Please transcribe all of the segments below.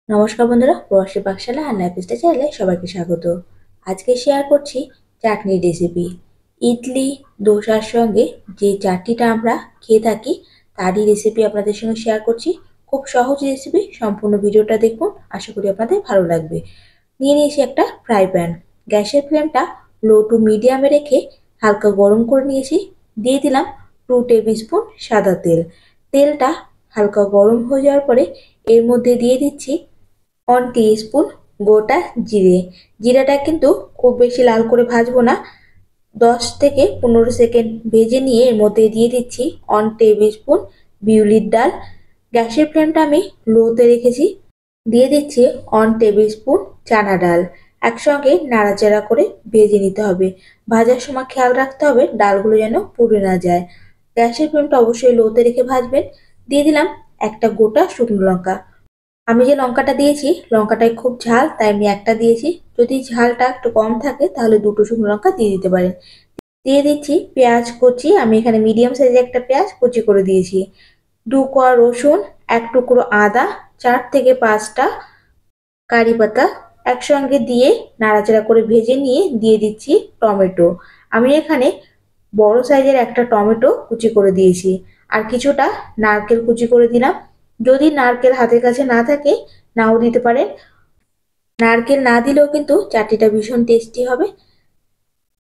নমস্কার বন্ধুরা, প্রবাসী পাকশালা আর লাইফস্টাইল চ্যানেলে সবাইকে স্বাগত। আজকে শেয়ার করছি চাটনির রেসিপি। ইডলি, দোসার সঙ্গে যে চাটনিটা আমরা খেয়ে থাকি তারই রেসিপি আপনাদের সঙ্গে শেয়ার করছি। খুব সহজ রেসিপি, সম্পূর্ণ ভিডিওটা দেখুন, আশা করি আপনাদের ভালো লাগবে। নিয়ে নিয়েছি একটা ফ্রাই প্যান। গ্যাসের ফ্লেমটা লো টু মিডিয়ামে রেখে হালকা গরম করে নিয়েছি। দিয়ে দিলাম 2 টেবিল স্পুন সাদা তেল। তেলটা হালকা গরম হয়ে যাওয়ার পরে এর মধ্যে দিয়ে দিচ্ছি 1 টিস্পুন গোটা জিরে। জিরাটা কিন্তু খুব বেশি লাল করে ভাজবো না, 10 থেকে 15 সেকেন্ড ভেজে নিয়ে এর মধ্যে দিয়ে দিচ্ছি 1 টেবিল স্পুন বিউলির ডাল। গ্যাসের ফ্লেমটা আমি লোতে রেখেছি। দিয়ে দিচ্ছি 1 টেবিল স্পুন চানা ডাল। একসঙ্গে নাড়াচাড়া করে ভেজে নিতে হবে। ভাজার সময় খেয়াল রাখতে হবে ডালগুলো যেন পুড়ে না যায়। গ্যাসের ফ্লেমটা অবশ্যই লোতে রেখে ভাজবেন। দিয়ে দিলাম একটা গোটা শুকনো লঙ্কা। আমি যে লঙ্কাটা দিয়েছি লঙ্কাটায় খুব ঝাল, তাই আমি একটা দিয়েছি। যদি ঝালটা একটু কম থাকে তাহলে 2টো শুকনো লঙ্কা দিয়ে দিতে পারেন। দিয়ে দিচ্ছি পেঁয়াজ কুচি। আমি এখানে মিডিয়াম সাইজের একটা পেঁয়াজ কুচি করে দিয়েছি। 2 কোয়া রসুন, 1 টুকরো আদা, 4 থেকে 5টা কারি পাতা একসঙ্গে দিয়ে নাড়াচাড়া করে ভেজে নিয়ে দিয়ে দিচ্ছি টমেটো। আমি এখানে বড় সাইজের একটা টমেটো কুচি করে দিয়েছি। আর কিছুটা নারকেল কুচি করে দিলাম। যদি নারকেল হাতের কাছে না থাকে নাও দিতে পারেন। নারকেল না দিলেও কিন্তু চাটনিটা ভীষণ টেস্টি হবে।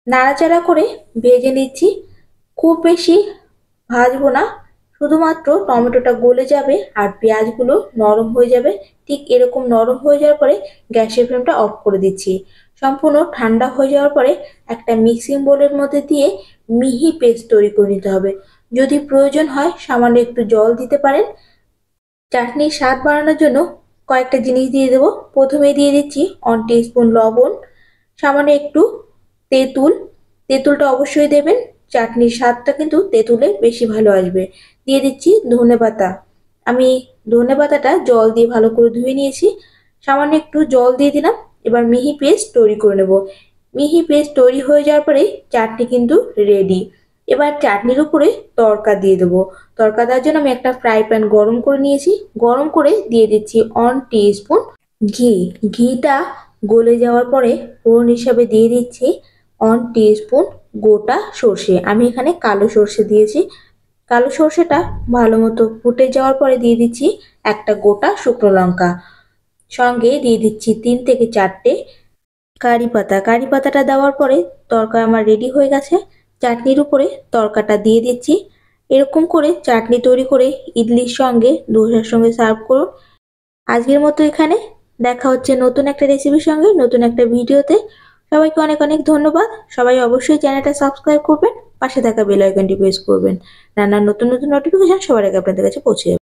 নাড়াচাড়া করে ভেজে নিচ্ছি। খুব বেশি ভাজবো না, শুধুমাত্র টমেটোটা গলে যাবে আর পেঁয়াজগুলো নরম হয়ে যাবে। ঠিক এরকম নরম হয়ে যাওয়ার পরে গ্যাসের ফ্লেমটা অফ করে দিচ্ছি। সম্পূর্ণ ঠান্ডা হয়ে যাওয়ার পরে একটা মিক্সিং বোলের মধ্যে দিয়ে মিহি পেস্ট তৈরি করে নিতে হবে। যদি প্রয়োজন হয় সামান্য একটু জল দিতে পারেন। চাটনির স্বাদ বাড়ানোর জন্য কয়েকটা জিনিস দিয়ে দেবো। প্রথমে দিয়ে দিচ্ছি 1 টিস্পুন লবণ, সামান্য একটু তেঁতুল। তেঁতুলটা অবশ্যই দেবেন, চাটনির স্বাদটা কিন্তু তেঁতুলে বেশি ভালো আসবে। দিয়ে দিচ্ছি ধনেপাতা। আমি ধনেপাতাটা জল দিয়ে ভালো করে ধুয়ে নিয়েছি। সামান্য একটু জল দিয়ে দিলাম। এবার মিহি পেস্ট তৈরি করে নেব। মিহি পেস্ট তৈরি হয়ে যাওয়ার পরেই চাটনি কিন্তু রেডি। এবার চাটনির উপরে তড়কা দিয়ে দেবো। তড়কা দেওয়ার জন্য আমি একটা ফ্রাই প্যান গরম করে নিয়েছি। গরম করে দিয়ে দিচ্ছি 1 টিস্পুন ঘি। ঘিটা গলে যাওয়ার পরে ফোড়ন হিসাবে দিয়ে দিচ্ছি 1 টিস্পুন গোটা সর্ষে। আমি এখানে কালো সর্ষে দিয়েছি। কালো সর্ষেটা ভালো মতো ফুটে যাওয়ার পরে দিয়ে দিচ্ছি একটা গোটা শুকনো লঙ্কা। সঙ্গে দিয়ে দিচ্ছি 3 থেকে 4টে কারি পাতা। কারি পাতাটা দেওয়ার পরে তড়কা আমার রেডি হয়ে গেছে। চাটনির উপরে তড়কাটা দিয়ে দিচ্ছি। এরকম করে চাটনি তৈরি করে ইডলির সঙ্গে, দোসার সঙ্গে সার্ভ করুন। আজকের মতো এখানে। দেখা হচ্ছে নতুন একটা রেসিপির সঙ্গে, নতুন একটা ভিডিওতে। সবাইকে অনেক অনেক ধন্যবাদ। সবাই অবশ্যই চ্যানেলটা সাবস্ক্রাইব করবেন, পাশে থাকা বেল আইকনটি প্রেস করবেন। রান্নার নতুন নতুন নোটিফিকেশন সবার আগে আপনাদের কাছে পৌঁছে যাবে।